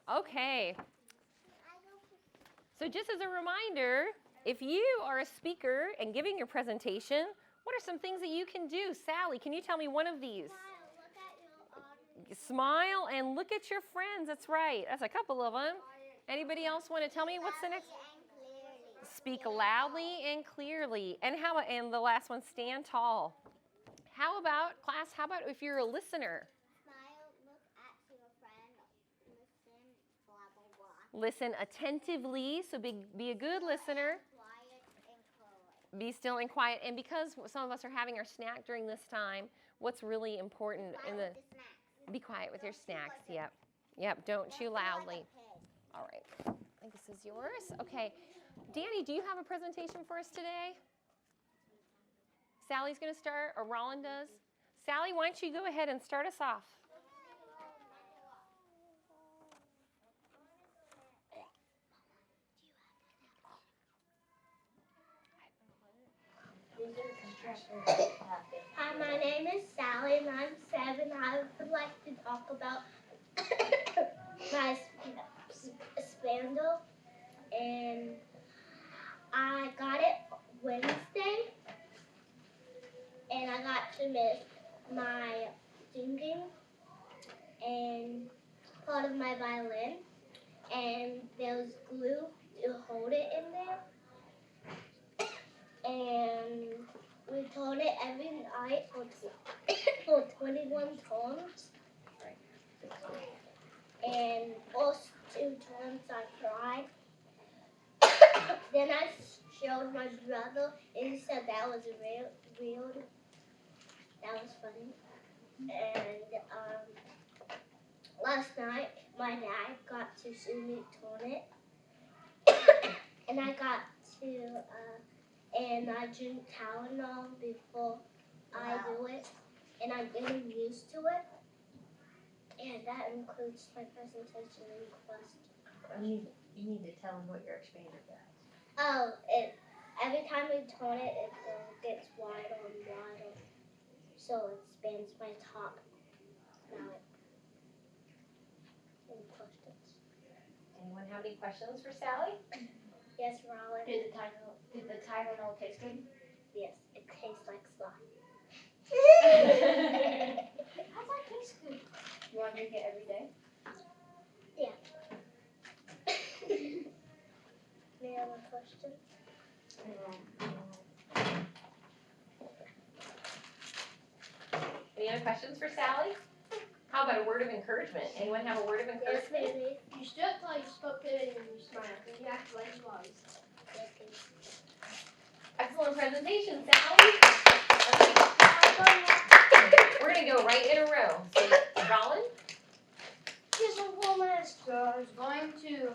Okay. So just as a reminder, if you are a speaker and giving your presentation, what are some things that you can do? Sally, can you tell me one of these? Smile and look at your friends. That's right. That's a couple of them. Anybody else want to tell me what's the next? Speak loudly and clearly. And and the last one, stand tall. How about, class, how about if you're a listener? Smile, look at your friend, listen, blah, blah, blah. Listen attentively, so be a good listener. Quiet and cool. Be still and quiet. And because some of us are having our snack during this time, what's really important be quiet with your snacks. Yep. Don't chew loudly. All right. I think this is yours. Okay. Danny, do you have a presentation for us today? Sally's going to start, or Roland does? Sally, why don't you go ahead and start us off? Hi, my name is Sally and I'm 7. I would like to talk about my spandrel, and I got it Wednesday, and I got to miss my singing and part of my violin, and there was glue to hold it in there, and we taught it every night for 21 times, and also 2 times I cried. Then I showed my brother, and he said that was real. That was funny. And last night, my dad got to see me turn it, and I got to, and I drink Tylenol before I do it, and I'm getting used to it. And that includes my presentation request. You need to tell them what your expander does. Oh, every time we turn it, it gets wider and wider, so it expands my top. Now, any questions? Anyone have any questions for Sally? Yes, Roland. Did the Tylenol taste good? Yes, it tastes like slime. How's that taste good? You want to drink it every day? Yeah. Any other questions? Any other questions for Sally? How about a word of encouragement? Anyone have a word of Yes, encouragement? maybe. You stood till you spoke good and you smiled. And you act like you was. Excellent presentation, Sally. We're going to go right in a row. So, Roland? Here's a woman's I was going to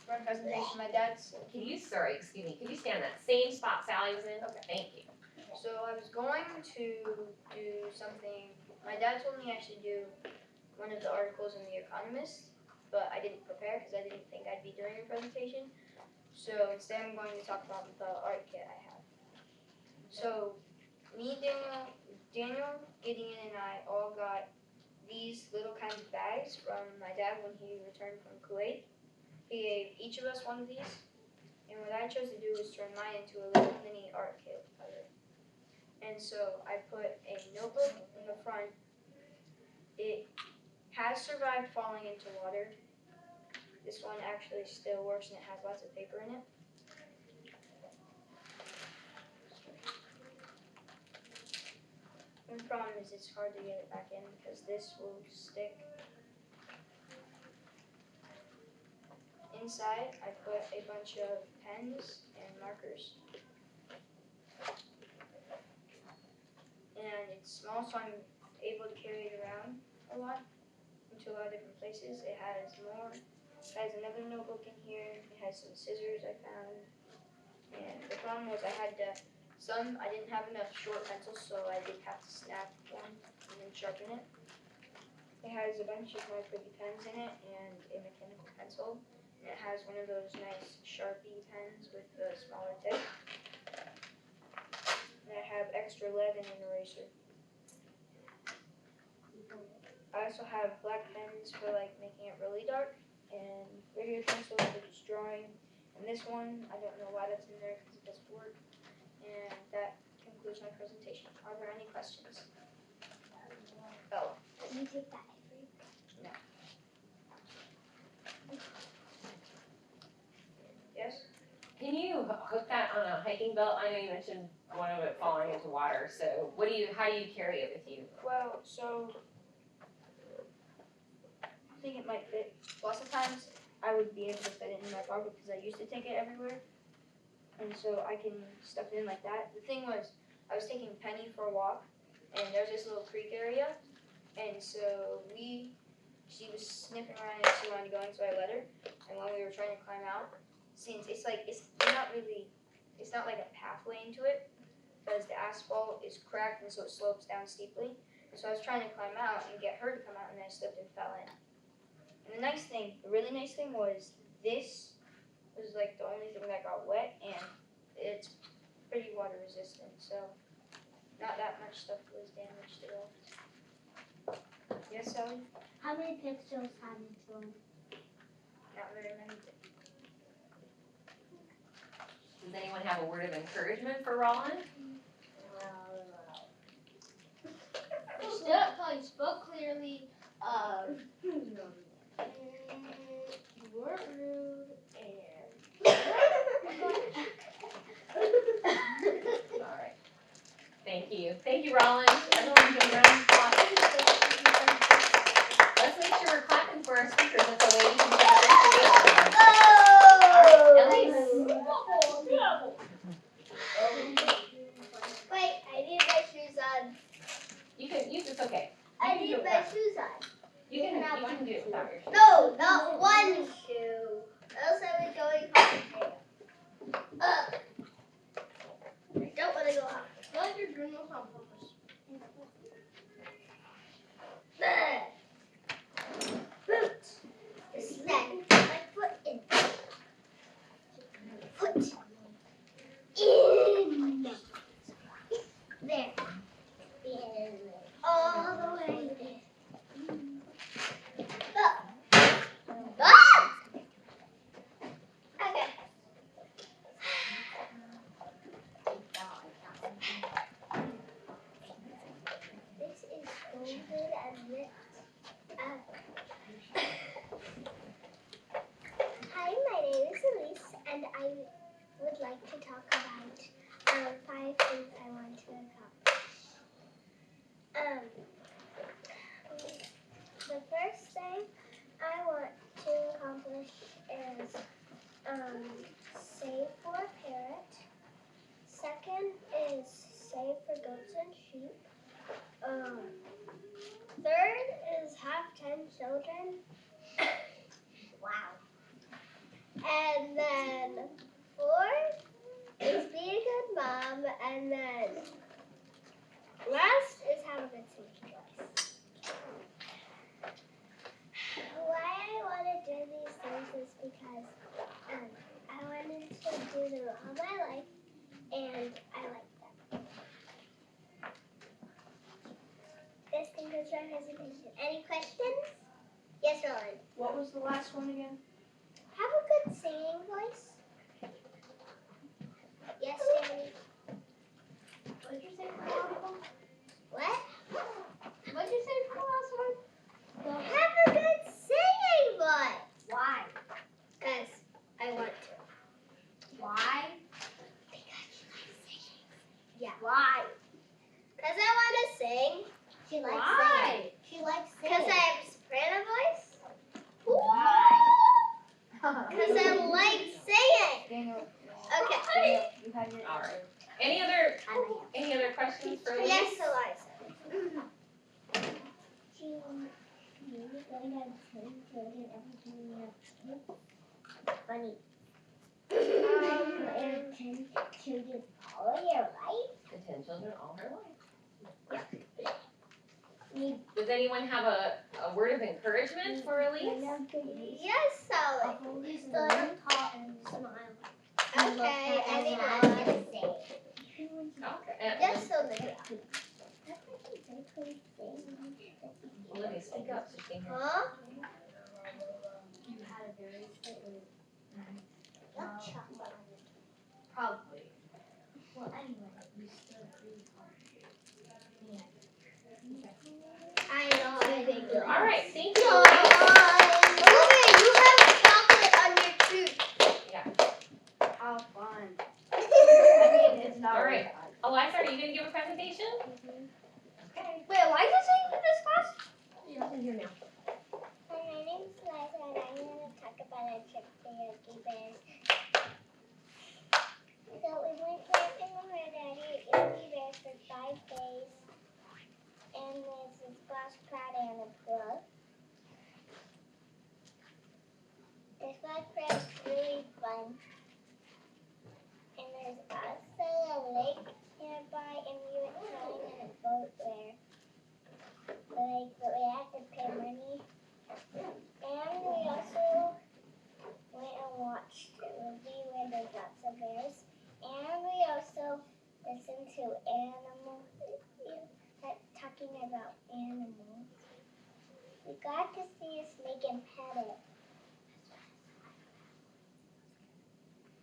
run a presentation. My dad's. Can you stand in that same spot Sally was in? Okay, thank you. So I was going to do something. My dad told me I should do one of the articles in The Economist, but I didn't prepare because I didn't think I'd be doing a presentation. So instead I'm going to talk about the art kit I have. So me, Daniel, Gideon, and I all got these little kinds of bags from my dad when he returned from Kuwait. He gave each of us one of these, and what I chose to do was turn mine into a little mini art kit of it. And so I put a notebook in the front. It has survived falling into water. This one actually still works and it has lots of paper in it. And the problem is it's hard to get it back in because this will stick. Inside, I put a bunch of pens and markers. And it's small, so I'm able to carry it around a lot, into a lot of different places. It has another notebook in here. It has some scissors I found. And the problem was I didn't have enough short pencils, so I did have to snap one and then sharpen it. It has a bunch of my pretty pens in it and a mechanical pencil. And it has one of those nice Sharpie pens with the smaller tip. And I have extra lead and an eraser. I also have black pens for like making it really dark, your pencil for just drawing. And this one, I don't know why that's in there because it doesn't work. And that concludes my presentation. Are there any questions? Oh. Can you take that? Yes? Can you hook that on a hiking belt? I know you mentioned one of it falling into water. So how do you carry it with you? Well, so I think it might fit. Lots of times I would be able to fit it in my pocket because I used to take it everywhere. And so I can stuff it in like that. The thing was, I was taking Penny for a walk, and there's this little creek area. And so she was sniffing around and she wanted to go in, so I let her. And when we were trying to climb out, since it's not like a pathway into it, because the asphalt is cracked and so it slopes down steeply. And so I was trying to climb out and get her to come out, and then I slipped and fell in. And the really nice thing was this was like the only thing that got wet, and it's pretty water resistant, so not that much stuff was damaged at all. Yes, Sally? How many pixels have you drawn? Not very many. Does anyone have a word of encouragement for Roland? You stood up tall, you spoke clearly, you weren't rude, and All right. Thank you. Thank you, Roland. Everyone give a round of applause. Let's make sure we're clapping for our speakers. That's a way you can show appreciation. All right, Elise. Wait, I need my shoes on. It's okay. I need my shoes on. You can do it without your shoes. No, not one shoe. Else I would go in home. I don't want to go home. I like your journals on purpose. Boot. Then my foot in. Foot in. There. In. All the way there. Ah! Okay. This is folded and ripped up. Hi, my name is Elise, and I would like to talk about 5 things I want to accomplish. The first thing I want to accomplish is save for a parrot. Second is save for goats and sheep. Third is have 10 children. Wow. And then fourth is be a good mom. And then last is have a good singing voice. Why I want to do these things is because I wanted to do them all my life, and I like them. This concludes my presentation. Any questions? Yes, Roland. What was the last one again? Have a good singing voice. Yes, Danny. What did you say for the last one? What? What did you say for the last one? Have a good singing voice. Why? Because I want to. Why? Because you like singing. Yeah. Why? Because I want to sing. She likes singing. Why? She likes Because singing. I have a soprano voice. Why? Because I like singing. Daniel, Okay. you had your All right. Any other questions for Elise? Yes, Eliza. Funny. And 10 children all your life? The 10 children all her life. Does anyone have a word of encouragement for Elise? Yes, Sally. Stand up tall and smile. Okay, anyone. Okay. Yes, Sylvia. Well, let me speak up so she can hear. Huh? You had a very Probably. Well, anyway, we stood pretty hard. I know. I think you. All right, thank you. Olivia, you have chocolate on your tooth. Yeah. How fun. I mean, it's not All really right. fun. Eliza, are you going to give a presentation? Okay. Wait, why is this in this class? You're up in here now. Hi, my name's Liza, and I'm going to talk about a trip to Yogi Bears. So we went camping with my daddy at Yogi Bears for 5 days, and there's a splash pad and a pool. The splash pad is really fun, and there's also a lake nearby, and we went sailing in a boat there. But we had to pay money. And we also went and watched a movie where there's lots of bears. And we also listened to animals, talking about animals. We got to see a snake and pet it.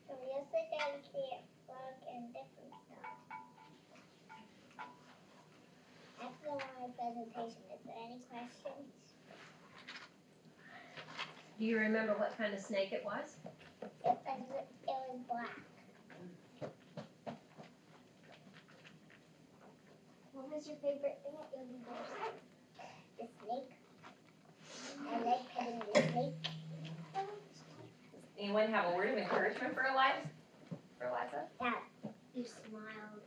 And we also got to see a frog and different stuff. That's my presentation. Is there any questions? Do you remember what kind of snake it was? It was black. What was your favorite thing at Yogi Bears? The snake. I like petting the snake. Anyone have a word of encouragement for Eliza? That you smiled.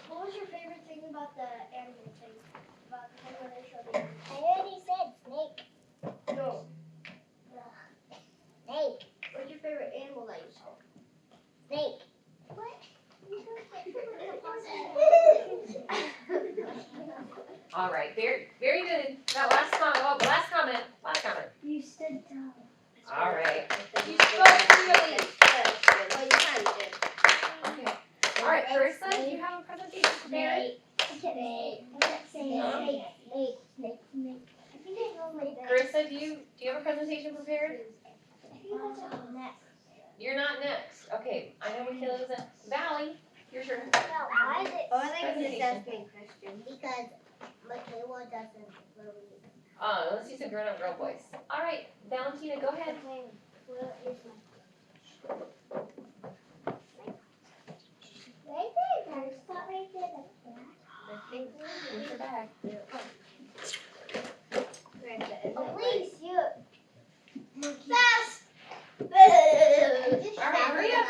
What was your favorite thing about the animal thing? About the thing where they showed you? I already said snake. No. Snake. What's your favorite animal that you saw? Snake. All right, very, very good. That last comment. Oh, last comment. You stood tall. All right. You spoke clearly. Well, you kind of did. Okay. All right, Carissa, do you have a presentation prepared? Snake. I kept saying snake. Snake. I think I know my best. Carissa, do you have a presentation prepared? I think that's next. You're not next. Okay, I know Michaela doesn't. Valley, your turn. Why is it? Or they can just Presentation. ask me questions. Because Michaela doesn't believe. Oh, let's use a grown-up girl voice. All right, Valentina, go ahead. Where is my right there, there's spot right there. Where's your bag? Oh, please, you. Fast! All right, hurry up.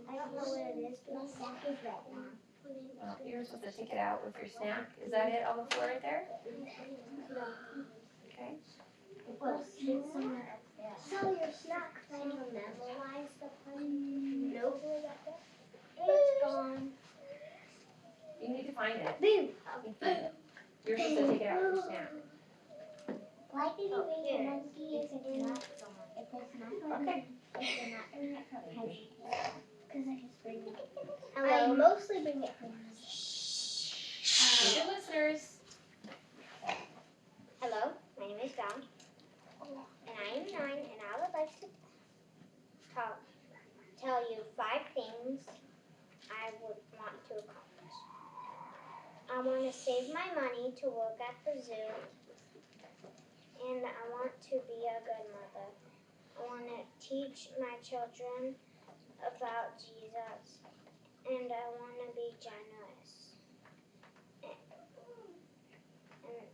I don't know what it is, but my sack is right now. Well, you're supposed to take it out with your snack. Is that it on the floor right there? Okay. Well, it's somewhere up there. So your snack, can you memorize the plan? Nope. It's gone. You need to find it. Boom. You're supposed to take it out with your snack. Why did you bring a monkey if it's not gone? If it's not gone, Okay. if you're not doing it for Penny. Because I just bring it. I mostly bring it for me. Good listeners. Hello, my name is Dawn, and I am 9, and I would like to tell you 5 things I would want to accomplish. I want to save my money to work at the zoo, and I want to be a good mother. I want to teach my children about Jesus, and I want to be generous. And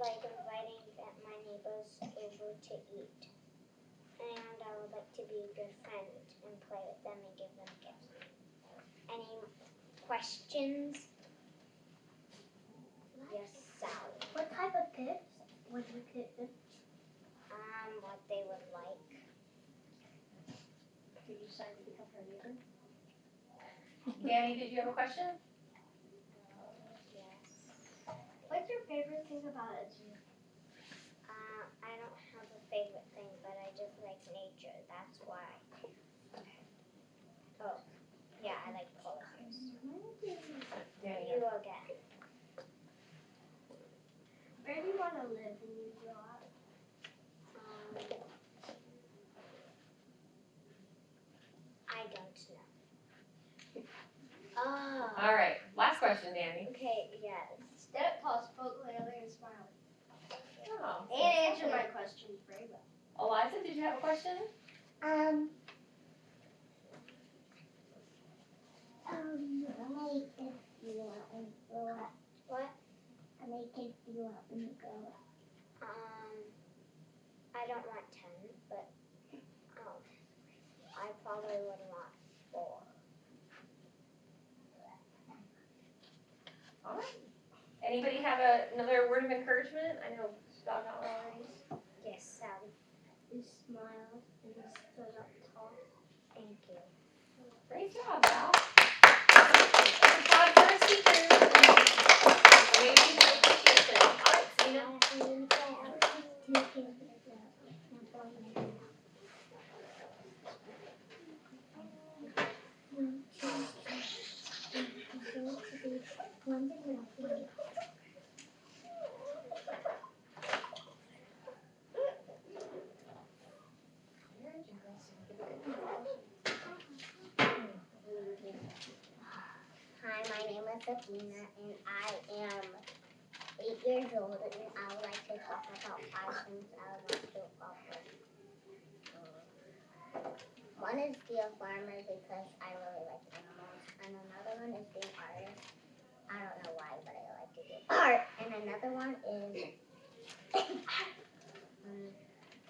like inviting my neighbors over to eat. And I would like to be a good friend and play with them and give them gifts. Any questions? Yes, Sally. What type of tips would you give them? What they would like. Did you decide to become her neighbor? Danny, did you have a question? Yes. What's your favorite thing about it? I don't have a favorite thing, but I just like nature. That's why. Oh, yeah, I like polar bears. Danny. You again. Where do you want to to live when you grow up? I don't know. Oh. All right, last question, Danny. Okay, yes. Step, pause, spoke clearly, and smiled. Oh. And answer my questions very well. Eliza, did you have a question? Make it feel up when you grow up. What? Make it feel up when you grow up. I don't want 10, but I probably would want 4. All right. Anybody have another word of encouragement? I know Scott got one already. Yes, Sally. You smiled and you stood up tall. Thank you. Great job, Val. Applaud for our teachers. Great teacher appreciation. All right, Sabina. Hi, my name is Valentina, and I am 8 years old, and I would like to talk about 5 things I would like to accomplish. One is be a farmer because I really like animals, and another one is being an artist. I don't know why, but I like to do art. And another one is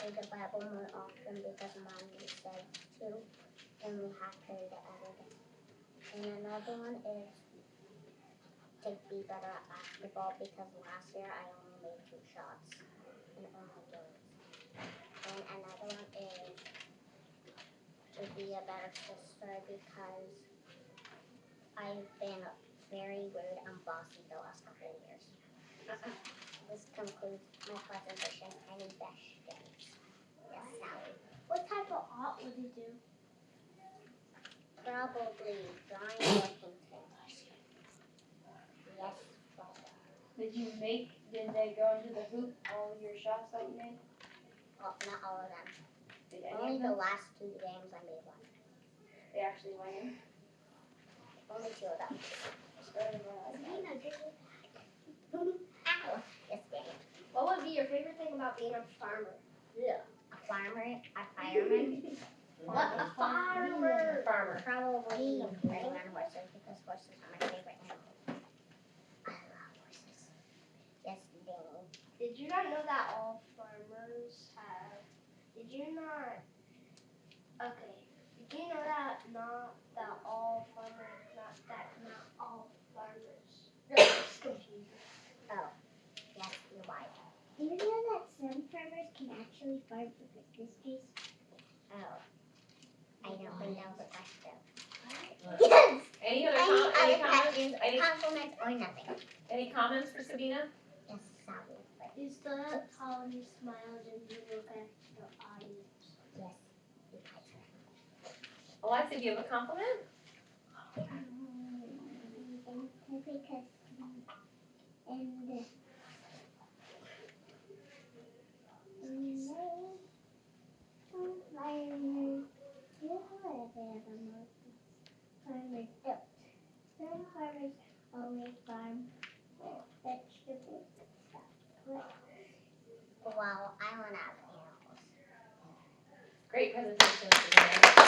read the Bible more often because Mom said to, and we have to read it every day. And another one is to be better at basketball because last year I only made 2 shots in all my games. And another one is to be a better sister because I've been very rude and bossy the last couple of years. This concludes my presentation. Any questions? Yes, Sally. What type of art would you do? Probably drawing or painting. Yes, Father. Did they go into the hoop, all of your shots that you made? Well, not all of them. Did any Only of the them? last 2 games I made one. They actually went in? Only 2 of them. Sabina, take it. Ow! Yes, Danny. What would be your favorite thing about being a farmer? A farmer, a fireman. What? A farmer. Farmer. Probably riding on horses because horses are my favorite animal. I love horses. Yes, Danny. Did you not know that all farmers have? Did you not? Okay. Did you know that not all farmers? Not all farmers. That's confusing. Oh, yes, you're right. Do you know that some farmers can actually farm for Christmas trees? Oh, I don't really know the question. Yes. Any other Any other comments? questions or compliments or nothing? Any comments for Sabina? Yes, Sally. You stood up tall and you smiled and you looked at the audience. Yes, because Alexa, do you have a compliment? some farmers only farm vegetables and stuff. Well, I want to have animals. Great presentation, Sabina.